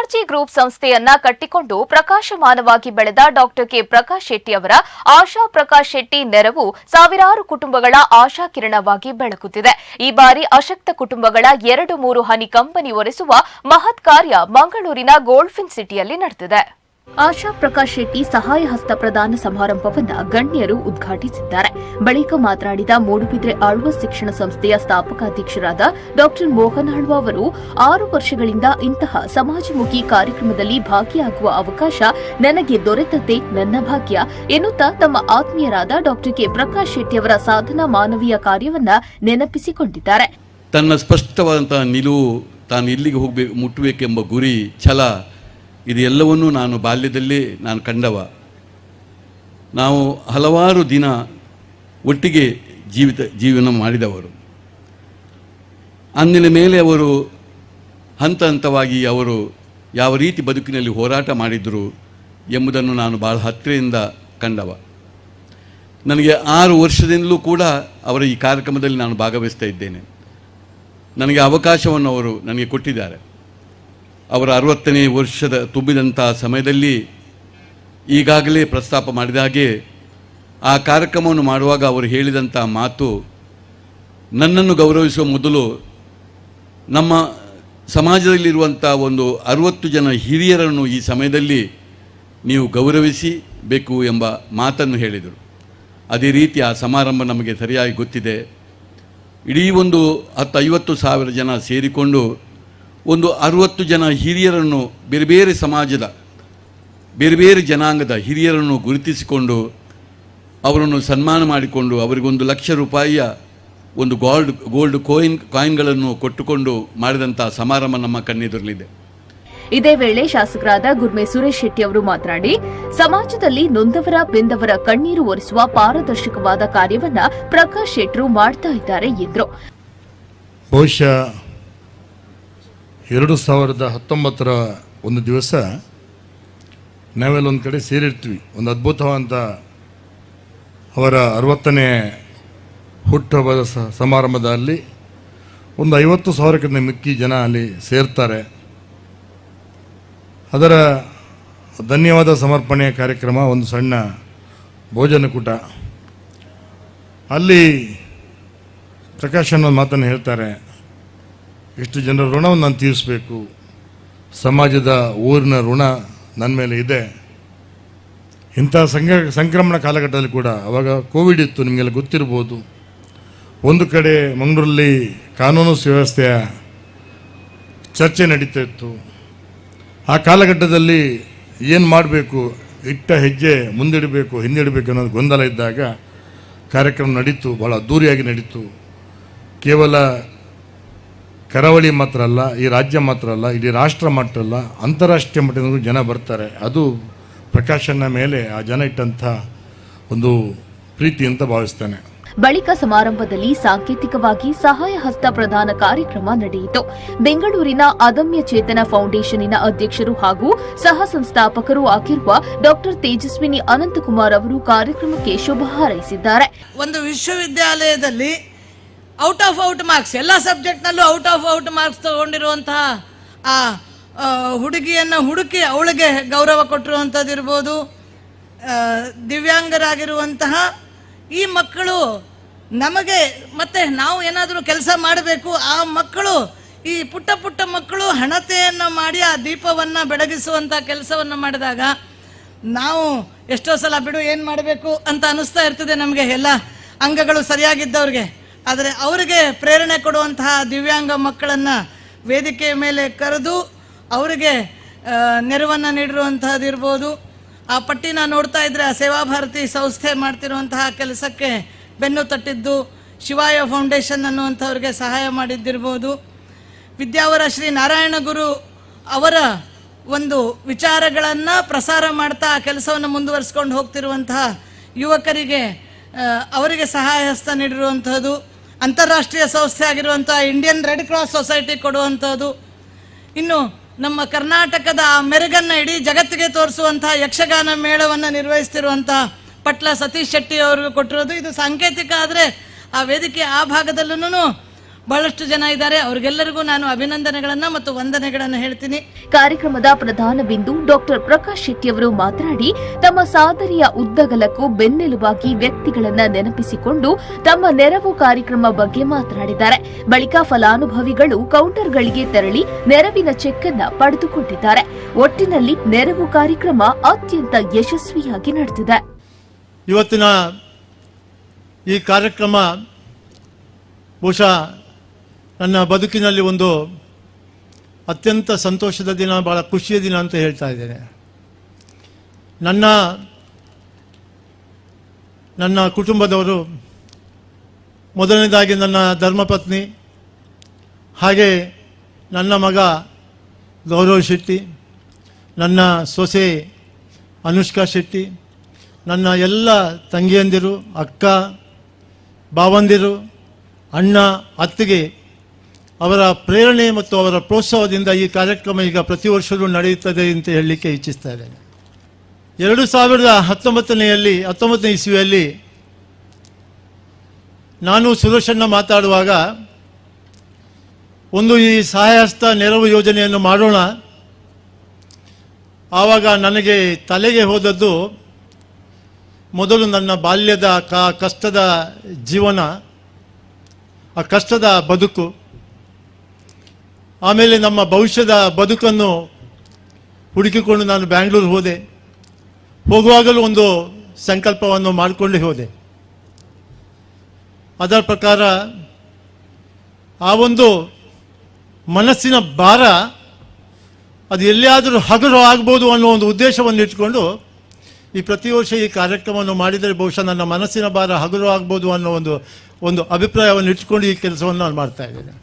NRG group ಸಂಸ್ಥೆಯನ್ನ ಕಟ್ಟಿಕೊಂಡು ಪ್ರಕಾಶಮಾನವಾಗಿ ಬೆಳೆದ doctor K Prakash Shetty ಅವರ ಆಶಾ ಪ್ರಕಾಶ್ ಶೆಟ್ಟಿ ನೆರವು ಸಾವಿರಾರು ಕುಟುಂಬಗಳ ಆಶಾಕಿರಣವಾಗಿ ಬೆಳಗುತ್ತಿದೆ. ಈ ಬಾರಿ ಅಶಕ್ತ ಕುಟುಂಬಗಳ 2-3 ಹನಿ ಕಂಪನಿ ಒರೆಸುವ ಮಹತ್ ಕಾರ್ಯ ಮಂಗಳೂರಿನ ಗೋಲ್ಡ್ಫಿನ್ ಸಿಟಿಯಲ್ಲಿ ನಡೆದಿದೆ. ಆಶಾ ಪ್ರಕಾಶ್ ಶೆಟ್ಟಿ ಸಹಾಯ ಹಸ್ತ ಪ್ರದಾನ ಸಮಾರಂಭವನ್ನು ಗಣ್ಯರು ಉದ್ಘಾಟಿಸಿದ್ದಾರೆ. ಬಳಿಕ ಮಾತನಾಡಿದ ಮೂಡುಬಿದ್ರೆ ಆಳ್ವ ಶಿಕ್ಷಣ ಸಂಸ್ಥೆಯ ಸ್ಥಾಪಕಾಧ್ಯಕ್ಷರಾದ ಡಾ ಮೋಹನ್ ಆಳ್ವ ಅವರು 6 ವರ್ಷಗಳಿಂದ ಇಂತಹ ಸಮಾಜಮುಖಿ ಕಾರ್ಯಕ್ರಮದಲ್ಲಿ ಭಾಗಿಯಾಗುವ ಅವಕಾಶ ನನಗೆ ದೊರೆತದ್ದೇ ನನ್ನ ಭಾಗ್ಯ ಎನ್ನುತ್ತಾ ತಮ್ಮ ಆತ್ಮೀಯರಾದ ಡಾ ಕೆ ಪ್ರಕಾಶ್ ಶೆಟ್ಟಿ ಅವರ ಸಾಧನಾ ಮಾನವೀಯ ಕಾರ್ಯವನ್ನ ನೆನಪಿಸಿಕೊಂಡಿದ್ದಾರೆ. ತನ್ನ ಸ್ಪಷ್ಟವಾದಂತಹ ನಿಲುವು, ತಾನು ಇಲ್ಲಿಗೆ ಮುಟ್ಟಬೇಕೆಂಬ ಗುರಿ, ಛಲ, ಇದು ಎಲ್ಲವನ್ನೂ ನಾನು ಬಾಲ್ಯದಲ್ಲೇ ಕಂಡವ. ನಾವು ಹಲವಾರು ದಿನ ಒಟ್ಟಿಗೆ ಜೀವನ ಮಾಡಿದವರು. ಅಂದಿನ ಮೇಲೆ ಅವರು ಹಂತ ಹಂತವಾಗಿ ಅವರು ಯಾವ ರೀತಿ ಬದುಕಿನಲ್ಲಿ ಹೋರಾಟ ಮಾಡಿದರು ಎಂಬುದನ್ನು ನಾನು ಬಹಳ ಹತ್ತಿರದಿಂದ ಕಂಡವ. ನನಗೆ 6 ವರ್ಷದಿಂದಲೂ ಕೂಡ ಅವರ ಈ ಕಾರ್ಯಕ್ರಮದಲ್ಲಿ ನಾನು ಭಾಗವಹಿಸ್ತಾ ಇದ್ದೇನೆ. ನನಗೆ ಅವಕಾಶವನ್ನು ಅವರು ನನಗೆ ಕೊಟ್ಟಿದ್ದಾರೆ. ಅವರ 60ನೇ ವರ್ಷದ ತುಂಬಿದಂಥ ಸಮಯದಲ್ಲಿ ಈಗಾಗಲೇ ಪ್ರಸ್ತಾಪ ಮಾಡಿದ ಹಾಗೆ ಆ ಕಾರ್ಯಕ್ರಮವನ್ನು ಮಾಡುವಾಗ ಅವರು ಹೇಳಿದಂಥ ಮಾತು, ನನ್ನನ್ನು ಗೌರವಿಸುವ ಮೊದಲು ನಮ್ಮ ಸಮಾಜದಲ್ಲಿರುವಂಥ ಒಂದು 60 ಜನ ಹಿರಿಯರನ್ನು ಈ ಸಮಯದಲ್ಲಿ ನೀವು ಗೌರವಿಸಬೇಕು ಎಂಬ ಮಾತನ್ನು ಹೇಳಿದರು. ಅದೇ ರೀತಿ ಆ ಸಮಾರಂಭ ನಮಗೆ ಸರಿಯಾಗಿ ಗೊತ್ತಿದೆ. ಇಡೀ ಒಂದು 10-50 ಸಾವಿರ ಜನ ಸೇರಿಕೊಂಡು ಒಂದು 60 ಜನ ಹಿರಿಯರನ್ನು, ಬೇರೆ ಬೇರೆ ಸಮಾಜದ ಬೇರೆ ಬೇರೆ ಜನಾಂಗದ ಹಿರಿಯರನ್ನು ಗುರುತಿಸಿಕೊಂಡು ಅವರನ್ನು ಸನ್ಮಾನ ಮಾಡಿಕೊಂಡು ಅವರಿಗೊಂದು ₹1 ಲಕ್ಷ ಒಂದು ಗೋಲ್ಡ್ ಕಾಯಿನ್ಗಳನ್ನು ಕೊಟ್ಟುಕೊಂಡು ಮಾಡಿದಂಥ ಸಮಾರಂಭ ನಮ್ಮ ಕಣ್ಣೆದುರಲಿದೆ. ಇದೇ ವೇಳೆ ಶಾಸಕರಾದ ಗುರ್ಮೆ ಸುರೇಶ್ ಶೆಟ್ಟಿ ಅವರು ಮಾತನಾಡಿ, ಸಮಾಜದಲ್ಲಿ ನೊಂದವರ ಬೆಂದವರ ಕಣ್ಣೀರು ಒರೆಸುವ ಪಾರದರ್ಶಕವಾದ ಕಾರ್ಯವನ್ನ ಪ್ರಕಾಶ್ ಶೆಟ್ಟರು ಮಾಡ್ತಾ ಇದ್ದಾರೆ ಎಂದರು. ಬಹುಶಃ 2019ರ ಒಂದು ದಿವಸ ನಾವೆಲ್ಲ ಒಂದು ಕಡೆ ಸೇರಿರ್ತೀವಿ. ಒಂದು ಅದ್ಭುತವಾದ ಅವರ 60ನೇ ಹುಟ್ಟುಹಬ್ಬದ ಸಮಾರಂಭದಲ್ಲಿ ಒಂದು 50,000ಕ್ಕಿಂತ ಮಿಕ್ಕಿ ಜನ ಅಲ್ಲಿ ಸೇರ್ತಾರೆ. ಅದರ ಧನ್ಯವಾದ ಸಮರ್ಪಣೆಯ ಕಾರ್ಯಕ್ರಮ, ಒಂದು ಸಣ್ಣ ಭೋಜನಕೂಟ. ಅಲ್ಲಿ ಪ್ರಕಾಶ್ ಅನ್ನೋ ಮಾತನ್ನು ಹೇಳ್ತಾರೆ, ಇಷ್ಟು ಜನರ ಋಣವನ್ನು ನಾನು ತೀರಿಸಬೇಕು, ಸಮಾಜದ ಊರಿನ ಋಣ ನನ್ನ ಮೇಲೆ ಇದೆ. ಇಂಥ ಸಂಕ್ರಮಣ ಕಾಲಘಟ್ಟದಲ್ಲಿ ಕೂಡ, ಅವಾಗ ಕೋವಿಡ್ ಇತ್ತು, ನಿಮಗೆಲ್ಲ ಗೊತ್ತಿರ್ಬೋದು. ಒಂದು ಕಡೆ ಮಂಗಳೂರಲ್ಲಿ ಕಾನೂನು ಸುವ್ಯವಸ್ಥೆಯ ಚರ್ಚೆ ನಡೀತಾ ಇತ್ತು. ಆ ಕಾಲಘಟ್ಟದಲ್ಲಿ ಏನು ಮಾಡಬೇಕು, ಇಟ್ಟ ಹೆಜ್ಜೆ ಮುಂದಿಡಬೇಕು ಹಿಂದಿಡಬೇಕು ಅನ್ನೋದು ಗೊಂದಲ ಇದ್ದಾಗ ಕಾರ್ಯಕ್ರಮ ನಡೀತು. ಭಾಳ ಅದ್ಧೂರಿಯಾಗಿ ನಡೀತು. ಕೇವಲ ಕರಾವಳಿ ಮಾತ್ರ ಅಲ್ಲ, ಈ ರಾಜ್ಯ ಮಾತ್ರ ಅಲ್ಲ, ಇಡೀ ರಾಷ್ಟ್ರ ಮಾತ್ರ ಅಲ್ಲ, ಅಂತಾರಾಷ್ಟ್ರೀಯ ಮಟ್ಟದ ಜನ ಬರ್ತಾರೆ. ಅದು ಪ್ರಕಾಶನ ಮೇಲೆ ಆ ಜನ ಇಟ್ಟಂಥ ಒಂದು ಪ್ರೀತಿ ಅಂತ ಭಾವಿಸ್ತೇನೆ. ಬಳಿಕ ಸಮಾರಂಭದಲ್ಲಿ ಸಾಂಕೇತಿಕವಾಗಿ ಸಹಾಯ ಹಸ್ತ ಪ್ರದಾನ ಕಾರ್ಯಕ್ರಮ ನಡೆಯಿತು. ಬೆಂಗಳೂರಿನ ಅದಮ್ಯ ಚೇತನ ಫೌಂಡೇಶನ್ನಿನ ಅಧ್ಯಕ್ಷರು ಹಾಗೂ ಸಹ ಸಂಸ್ಥಾಪಕರು ಆಗಿರುವ ಡಾ ತೇಜಸ್ವಿನಿ ಅನಂತಕುಮಾರ್ ಅವರು ಕಾರ್ಯಕ್ರಮಕ್ಕೆ ಶುಭ ಹಾರೈಸಿದ್ದಾರೆ. ಒಂದು ವಿಶ್ವವಿದ್ಯಾಲಯದಲ್ಲಿ ಔಟ್ ಆಫ್ ಮಾರ್ಕ್ಸ್, ಎಲ್ಲ ಸಬ್ಜೆಕ್ಟ್ನಲ್ಲೂ ಔಟ್ ಆಫ್ ಮಾರ್ಕ್ಸ್ ತಗೊಂಡಿರುವಂತಹ ಆ ಹುಡುಗಿಯನ್ನು ಹುಡುಕಿ ಅವಳಿಗೆ ಗೌರವ ಕೊಟ್ಟಿರುವಂಥದ್ದು ಇರ್ಬೋದು. ದಿವ್ಯಾಂಗರಾಗಿರುವಂತಹ ಈ ಮಕ್ಕಳು ನಮಗೆ ಮತ್ತೆ ನಾವು ಏನಾದರೂ ಕೆಲಸ ಮಾಡಬೇಕು, ಆ ಮಕ್ಕಳು, ಈ ಪುಟ್ಟ ಪುಟ್ಟ ಮಕ್ಕಳು ಹಣತೆಯನ್ನು ಮಾಡಿ ಆ ದೀಪವನ್ನು ಬೆಳಗಿಸುವಂಥ ಕೆಲಸವನ್ನು ಮಾಡಿದಾಗ ನಾವು ಎಷ್ಟೋ ಸಲ ಬಿಡು ಏನು ಮಾಡಬೇಕು ಅಂತ ಅನ್ನಿಸ್ತಾ ಇರ್ತದೆ ನಮಗೆ, ಎಲ್ಲ ಅಂಗಗಳು ಸರಿಯಾಗಿದ್ದವ್ರಿಗೆ. ಆದರೆ ಅವರಿಗೆ ಪ್ರೇರಣೆ ಕೊಡುವಂತಹ ದಿವ್ಯಾಂಗ ಮಕ್ಕಳನ್ನು ವೇದಿಕೆಯ ಮೇಲೆ ಕರೆದು ಅವರಿಗೆ ನೆರವನ್ನು ನೀಡಿರುವಂತಹದ್ದು ಇರ್ಬೋದು. ಆ ಪಟ್ಟಿನ ನೋಡ್ತಾ ಇದ್ದರೆ ಆ ಸೇವಾ ಭಾರತಿ ಸಂಸ್ಥೆ ಮಾಡ್ತಿರುವಂತಹ ಕೆಲಸಕ್ಕೆ ಬೆನ್ನು ತಟ್ಟಿದ್ದು, ಶಿವಾಯ ಫೌಂಡೇಶನ್ ಅನ್ನುವಂಥವ್ರಿಗೆ ಸಹಾಯ ಮಾಡಿದ್ದಿರ್ಬೋದು. ವಿದ್ಯಾವರ ಶ್ರೀ ನಾರಾಯಣ ಗುರು ಅವರ ಒಂದು ವಿಚಾರಗಳನ್ನು ಪ್ರಸಾರ ಮಾಡ್ತಾ ಆ ಕೆಲಸವನ್ನು ಮುಂದುವರಿಸ್ಕೊಂಡು ಹೋಗ್ತಿರುವಂತಹ ಯುವಕರಿಗೆ ಅವರಿಗೆ ಸಹಾಯ ಹಸ್ತ ನೀಡಿರುವಂಥದ್ದು, ಅಂತಾರಾಷ್ಟ್ರೀಯ ಸಂಸ್ಥೆ ಆಗಿರುವಂಥ ಇಂಡಿಯನ್ ರೆಡ್ ಕ್ರಾಸ್ ಸೊಸೈಟಿ ಕೊಡುವಂಥದ್ದು, ಇನ್ನು ನಮ್ಮ ಕರ್ನಾಟಕದ ಮೆರುಗನ್ನು ಇಡೀ ಜಗತ್ತಿಗೆ ತೋರಿಸುವಂತಹ ಯಕ್ಷಗಾನ ಮೇಳವನ್ನು ನಿರ್ವಹಿಸ್ತಿರುವಂಥ ಪಟ್ಲ ಸತೀಶ್ ಶೆಟ್ಟಿ ಅವರಿಗೆ ಕೊಟ್ಟಿರೋದು. ಇದು ಸಾಂಕೇತಿಕ. ಆದರೆ ಆ ವೇದಿಕೆ ಆ ಭಾಗದಲ್ಲೂ ಬಹಳಷ್ಟು ಜನ ಇದ್ದಾರೆ. ಅವ್ರಿಗೆಲ್ಲರಿಗೂ ನಾನು ಅಭಿನಂದನೆಗಳನ್ನು ಮತ್ತು ವಂದನೆಗಳನ್ನು ಹೇಳ್ತೀನಿ. ಕಾರ್ಯಕ್ರಮದ ಪ್ರಧಾನ ಬಿಂದು ಡಾಕ್ಟರ್ ಪ್ರಕಾಶ್ ಶೆಟ್ಟಿ ಅವರು ಮಾತನಾಡಿ, ತಮ್ಮ ಸಾಧನೆಯ ಉದ್ದಗಲಕ್ಕೂ ಬೆನ್ನೆಲುಬಾಗಿ ವ್ಯಕ್ತಿಗಳನ್ನ ನೆನಪಿಸಿಕೊಂಡು ತಮ್ಮ ನೆರವು ಕಾರ್ಯಕ್ರಮ ಬಗ್ಗೆ ಮಾತನಾಡಿದ್ದಾರೆ. ಬಳಿಕ ಫಲಾನುಭವಿಗಳು ಕೌಂಟರ್ಗಳಿಗೆ ತೆರಳಿ ನೆರವಿನ ಚೆಕ್ ಅನ್ನ ಪಡೆದುಕೊಂಡಿದ್ದಾರೆ. ಒಟ್ಟಿನಲ್ಲಿ ನೆರವು ಕಾರ್ಯಕ್ರಮ ಅತ್ಯಂತ ಯಶಸ್ವಿಯಾಗಿ ನಡೆದಿದೆ. ಇವತ್ತಿನ ಈ ಕಾರ್ಯಕ್ರಮ ಬಹುಶಃ ನನ್ನ ಬದುಕಿನಲ್ಲಿ ಒಂದು ಅತ್ಯಂತ ಸಂತೋಷದ ದಿನ, ಭಾಳ ಖುಷಿಯ ದಿನ ಅಂತ ಹೇಳ್ತಾ ಇದ್ದೇನೆ. ನನ್ನ ಕುಟುಂಬದವರು, ಮೊದಲನೇದಾಗಿ ನನ್ನ ಧರ್ಮಪತ್ನಿ, ಹಾಗೆ ನನ್ನ ಮಗ ಗೌರವ್ ಶೆಟ್ಟಿ, ನನ್ನ ಸೊಸೆ ಅನುಷ್ಕಾ ಶೆಟ್ಟಿ, ನನ್ನ ಎಲ್ಲ ತಂಗಿಯಂದಿರು, ಅಕ್ಕ, ಭಾವಂದಿರು, ಅಣ್ಣ, ಅತ್ತಿಗೆ, ಅವರ ಪ್ರೇರಣೆ ಮತ್ತು ಅವರ ಪ್ರೋತ್ಸಾಹದಿಂದ ಈ ಕಾರ್ಯಕ್ರಮ ಈಗ ಪ್ರತಿ ವರ್ಷವೂ ನಡೆಯುತ್ತದೆ ಅಂತ ಹೇಳಲಿಕ್ಕೆ ಇಚ್ಛಿಸ್ತಾ ಇದ್ದೇನೆ. 2019ನೇ ಇಸ್ವಿಯಲ್ಲಿ ನಾನು ಸುರೇಶಣ್ಣ ಮಾತಾಡುವಾಗ ಈ ಸಹಾಯಹಸ್ತ ನೆರವು ಯೋಜನೆಯನ್ನು ಮಾಡೋಣ. ಆವಾಗ ನನಗೆ ತಲೆಗೆ ಹೋದದ್ದು ಮೊದಲು ನನ್ನ ಬಾಲ್ಯದ ಕಷ್ಟದ ಜೀವನ, ಆ ಕಷ್ಟದ ಬದುಕು, ಆಮೇಲೆ ನಮ್ಮ ಭವಿಷ್ಯದ ಬದುಕನ್ನು ಹುಡುಕಿಕೊಂಡು ನಾನು ಬ್ಯಾಂಗ್ಳೂರು ಹೋದೆ. ಹೋಗುವಾಗಲೂ ಒಂದು ಸಂಕಲ್ಪವನ್ನು ಮಾಡಿಕೊಂಡೇ ಹೋದೆ. ಅದರ ಪ್ರಕಾರ ಆ ಒಂದು ಮನಸ್ಸಿನ ಭಾರ ಅದು ಎಲ್ಲಿಯಾದರೂ ಹಗುರ ಆಗ್ಬೋದು ಅನ್ನೋ ಒಂದು ಉದ್ದೇಶವನ್ನು ಇಟ್ಕೊಂಡು ಈ ಪ್ರತಿ ವರ್ಷ ಈ ಕಾರ್ಯಕ್ರಮವನ್ನು ಮಾಡಿದರೆ ಬಹುಶಃ ನನ್ನ ಮನಸ್ಸಿನ ಭಾರ ಹಗುರ ಆಗ್ಬೋದು ಅನ್ನೋ ಒಂದು ಅಭಿಪ್ರಾಯವನ್ನು ಇಟ್ಕೊಂಡು ಈ ಕೆಲಸವನ್ನು ನಾನು ಮಾಡ್ತಾ ಇದ್ದೇನೆ.